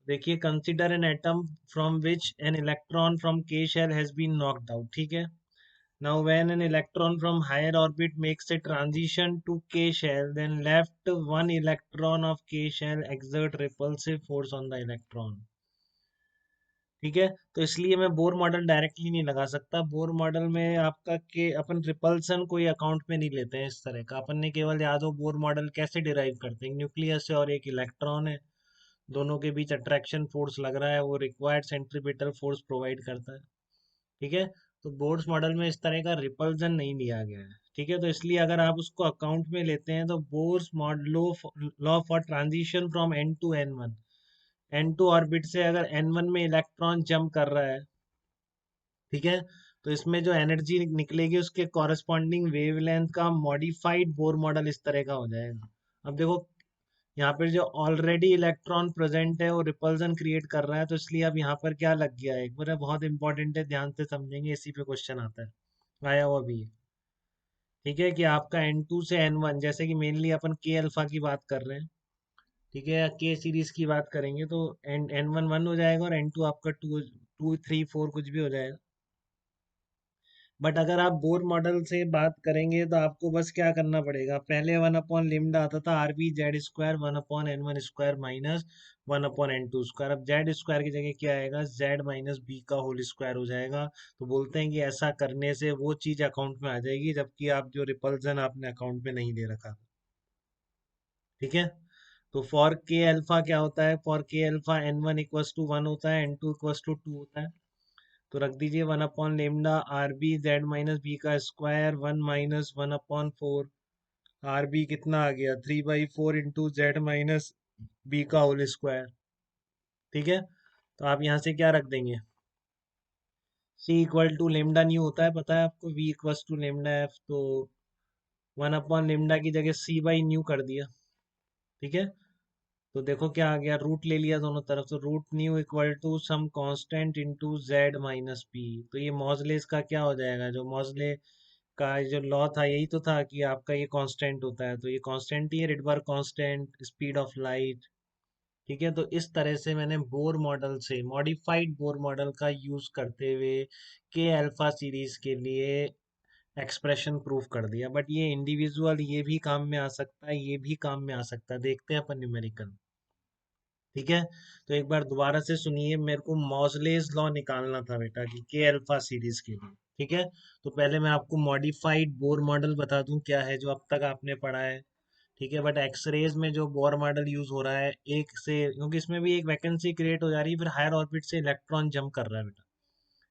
देखिए, consider an atom from which an electron from K shell has been knocked out, ठीक है। Now, when an electron from higher orbit makes a transition to K shell, then left one electron of K shell exert repulsive force on the electron. ठीक है, तो इसलिए मैं Bohr model directly नहीं लगा सकता। बोर मॉडल में आपका के अपन रिपल्सन कोई अकाउंट में नहीं लेते हैं इस तरह का। अपन ने केवल याद हो बोर मॉडल कैसे डिराइव करते हैं, न्यूक्लियस है और एक इलेक्ट्रॉन है, दोनों के बीच अट्रैक्शन फोर्स लग रहा है, वो रिक्वायर्ड सेंट्रीपिटल फोर्स प्रोवाइड करता है। ठीक है, तो बोर्ड्स मॉडल में इस तरह का रिपल्जन नहीं लिया गया है। ठीक है, तो इसलिए अगर आप उसको अकाउंट में लेते हैं तो Bohr's model law for transition from N two N one, N two orbit से अगर एन वन में इलेक्ट्रॉन जंप कर रहा है, ठीक है, तो इसमें जो एनर्जी निकलेगी उसके कॉरेस्पॉन्डिंग वेवलेंथ का मॉडिफाइड बोर मॉडल इस तरह का हो जाएगा। अब देखो, यहाँ पर जो ऑलरेडी इलेक्ट्रॉन प्रेजेंट है वो रिपल्जन क्रिएट कर रहा है, तो इसलिए अब यहाँ पर क्या लग गया है, एक बार बहुत इंपॉर्टेंट है, ध्यान से समझेंगे, इसी पे क्वेश्चन आता है, आया हुआ भी है। ठीक है, कि आपका N2 से N1, जैसे कि मेनली अपन के अल्फा की बात कर रहे हैं, ठीक है, या के सीरीज की बात करेंगे, तो एन वन वन हो जाएगा और N2 आपका टू टू थ्री फोर कुछ भी हो जाएगा। बट अगर आप बोर मॉडल से बात करेंगे तो आपको बस क्या करना पड़ेगा, पहले वन अपॉन लिम्डा आता था R B Z square one upon N one square minus one upon N two square. अब जेड स्क्वायर की जगह क्या आएगा, जेड माइनस बी का होल स्क्वायर हो जाएगा। तो बोलते हैं कि ऐसा करने से वो चीज अकाउंट में आ जाएगी, जबकि आप जो रिपल्जन आपने अकाउंट में नहीं दे रखा। ठीक है, तो फॉर के अल्फा क्या होता है, for K alpha N one equals to one होता है, N two equals to two होता है। तो रख दीजिए one upon lambda R B Z minus B का square one minus one upon four, R B कितना आ गया, 3/4 इंटू जेड माइनस बी का होल स्क्वायर। ठीक है, तो आप यहाँ से क्या रख देंगे, C equal to lambda nu होता है, पता है आपको, we equal to lambda F, तो वन अपॉन लेमडा की जगह सी बाई न्यू कर दिया। ठीक है, तो देखो क्या आ गया, रूट ले लिया दोनों तरफ, तो root nu equal to some constant into Z minus P. तो ये मॉजलेस का क्या हो जाएगा, जो मॉजले का जो लॉ था यही तो था कि आपका ये कांस्टेंट होता है, तो ये कांस्टेंट ही है, Rydberg constant, speed of light. ठीक है, तो इस तरह से मैंने बोर मॉडल से मॉडिफाइड बोर मॉडल का यूज करते हुए के अल्फा सीरीज के लिए एक्सप्रेशन प्रूफ कर दिया। बट ये इंडिविजुअल ये भी काम में आ सकता है, ये भी काम में आ सकता है, देखते हैं अपन न्यूमेरिकल। ठीक है, तो एक बार दोबारा से सुनिए, मेरे को मॉसलेस लॉ निकालना था बेटा कि के अल्फा सीरीज के लिए। ठीक है, तो पहले मैं आपको मॉडिफाइड बोर मॉडल बता दूं क्या है, जो अब तक आपने पढ़ा है। ठीक है, बट एक्सरेज में जो बोर मॉडल यूज हो रहा है एक से, क्योंकि इसमें भी एक वैकेंसी क्रिएट हो जा रही है, फिर हायर ऑर्बिट से इलेक्ट्रॉन जंप कर रहा है बेटा।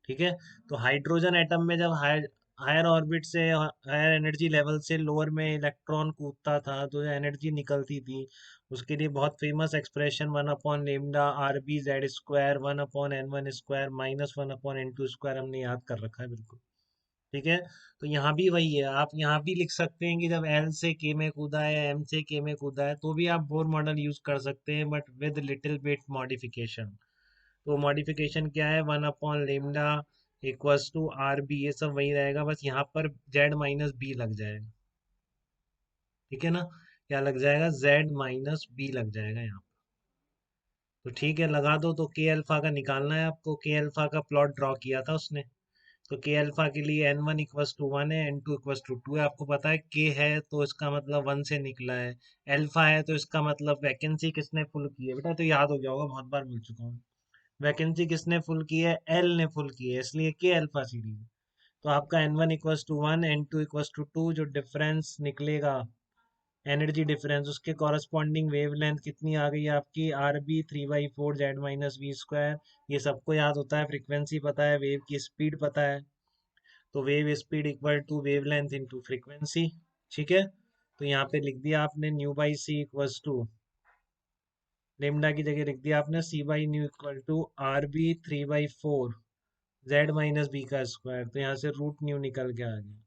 ठीक है, तो हाइड्रोजन एटम में जब हायर हायर ऑर्बिट से हायर एनर्जी लेवल से लोअर में इलेक्ट्रॉन कूदता था तो जो एनर्जी निकलती थी, उसके लिए बहुत famous expression one upon lambda R B Z square one upon N one square minus one upon N two square हमने याद कर रखा है बिल्कुल। ठीक है, तो यहाँ भी वही है, आप यहाँ भी लिख सकते हैं कि जब एल से के में कूदा है या एम से के में कूदा है तो भी आप बोर मॉडल यूज कर सकते हैं, but with little bit modification. तो मॉडिफिकेशन क्या है, one upon lambda equals to R B, ये सब वही रहेगा, बस यहाँ पर जेड माइनस बी लग जाएगा। ठीक है ना, क्या लग जाएगा, जेड माइनस बी लग जाएगा यहाँ। तो ठीक है, लगा दो, तो के अल्फा का निकालना है आपको, के अल्फा का प्लॉट ड्रॉ किया था उसने। तो के अल्फा के लिए N one equals to one है, N two equals to two है, आपको पता है के है तो इसका मतलब वन से निकला है, अल्फा है तो इसका मतलब वैकेंसी किसने फुल की है बेटा, तो याद हो गया होगा, बहुत बार मिल चुका हूँ। वैकेंसी किसने फुल की है, एल ने फुल की है, इसलिए के अल्फा सीरीज। तो आपका N one equals to one N two equals to two, जो डिफरेंस निकलेगा एनर्जी डिफरेंस, उसके कॉरस्पॉन्डिंग वेवलेंथ कितनी आ गई आपकी, R B 3/4 Z minus V square. ये सबको याद होता है, फ्रीक्वेंसी पता है, वेव की स्पीड पता है, तो wave speed equal to wavelength into frequency. ठीक है, तो यहाँ पे लिख दिया आपने nu by C equals to, lambda की जगह लिख दिया आपने C by nu equal to R B 3/4 Z minus B का स्क्वायर, तो यहाँ से रूट न्यू निकल के आ गया,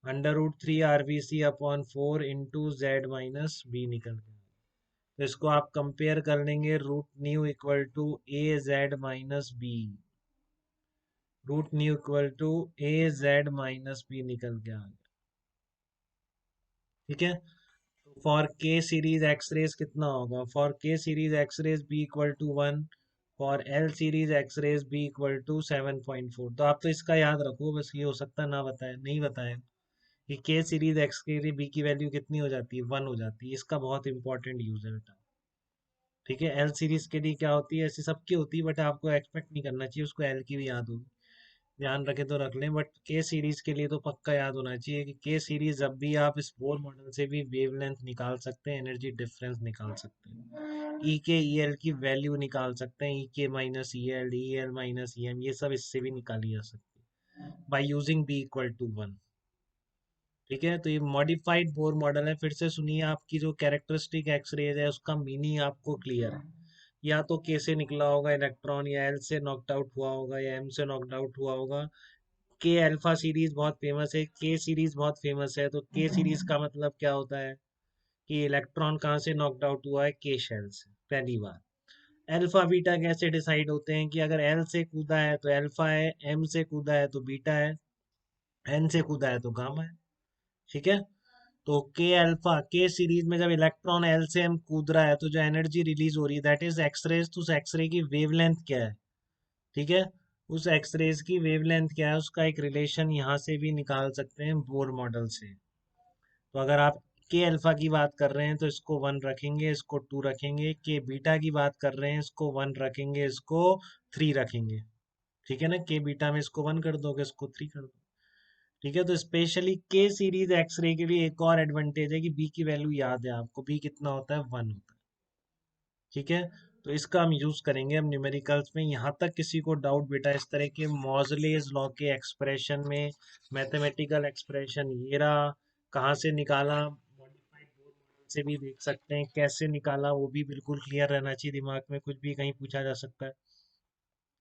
under root three R B C upon four into Z minus B निकल के आ गया। तो इसको आप कंपेयर कर लेंगे, root nu equal to A Z minus B, root nu equal to A Z minus B निकल के आ गया। ठीक है, for K series X raise कितना होगा, for K series X rays B equal to one, for L series X rays B equal to 7.4। तो आप तो इसका याद रखो, बस ये हो सकता है ना बताए, नहीं बताए कि के सीरीज एक्स के लिए बी की वैल्यू कितनी हो जाती है, 1 हो जाती है। इसका बहुत इंपॉर्टेंट यूज है बेटा। ठीक है, एल सीरीज के लिए क्या होती है, ऐसी सबकी होती है, बट आपको एक्सपेक्ट नहीं करना चाहिए उसको एल की भी याद होगी। ध्यान रखे तो रख लें, बट के सीरीज के लिए तो पक्का याद होना चाहिए कि के सीरीज जब भी आप इस बोर मॉडल से भी वेवलेंथ निकाल सकते हैं, एनर्जी डिफरेंस निकाल सकते हैं, ई के ई एल की वैल्यू निकाल सकते हैं, E K minus E L minus E M, ये सब इससे भी निकाली जा सकती है by using B equal to 1। ठीक है, तो ये मॉडिफाइड बोर मॉडल है। फिर से सुनिए, आपकी जो कैरेक्टरिस्टिक एक्सरेज है उसका मीनिंग आपको क्लियर है। या तो के से निकला होगा इलेक्ट्रॉन, या एल से नॉकड आउट हुआ होगा, या एम से नॉकड आउट हुआ होगा। के अल्फा सीरीज बहुत फेमस है, के सीरीज बहुत फेमस है। तो के सीरीज का मतलब क्या होता है कि इलेक्ट्रॉन कहाँ से नॉकड आउट हुआ है, के शेल से, पहली बार। अल्फा बीटा कैसे डिसाइड होते हैं कि अगर एल से कूदा है तो अल्फा है, एम से कूदा है तो बीटा है, एन से कूदा है तो गामा है। ठीक है, तो के अल्फा के सीरीज में जब इलेक्ट्रॉन एल से एम कूद रहा है तो जो एनर्जी रिलीज हो रही है दैट इज एक्सरेज। तो उस एक्सरे की वेवलेंथ क्या है, ठीक है, उस एक्सरेज की वेवलेंथ क्या है, उसका एक रिलेशन यहाँ से भी निकाल सकते हैं बोर मॉडल से। तो अगर आप के अल्फा की बात कर रहे हैं तो इसको 1 रखेंगे, इसको 2 रखेंगे। के बीटा की बात कर रहे हैं, इसको 1 रखेंगे, इसको 3 रखेंगे। ठीक है ना, के बीटा में इसको 1 कर दोगे, इसको 3 कर दो। ठीक है, तो स्पेशली के सीरीज एक्सरे के लिए एक और एडवांटेज है कि बी की वैल्यू याद है आपको, बी कितना होता है, 1 होता है। ठीक है, तो इसका हम यूज करेंगे अब न्यूमेरिकल्स में। यहाँ तक किसी को डाउट बेटा इस तरह के मॉजलेज लॉ के एक्सप्रेशन में, मैथमेटिकल एक्सप्रेशन ये रहा, कहाँ से निकाला, मॉडिफाइड बोर मॉडल से भी देख सकते हैं कैसे निकाला, वो भी बिल्कुल क्लियर रहना चाहिए दिमाग में, कुछ भी कहीं पूछा जा सकता है।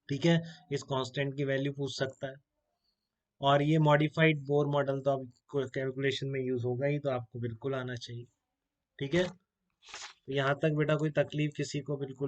ठीक है, इस कांस्टेंट की वैल्यू पूछ सकता है। और ये मॉडिफाइड बोर मॉडल तो अब कैलकुलेशन में यूज होगा ही, तो आपको बिल्कुल आना चाहिए। ठीक है, तो यहाँ तक बेटा कोई तकलीफ किसी को बिल्कुल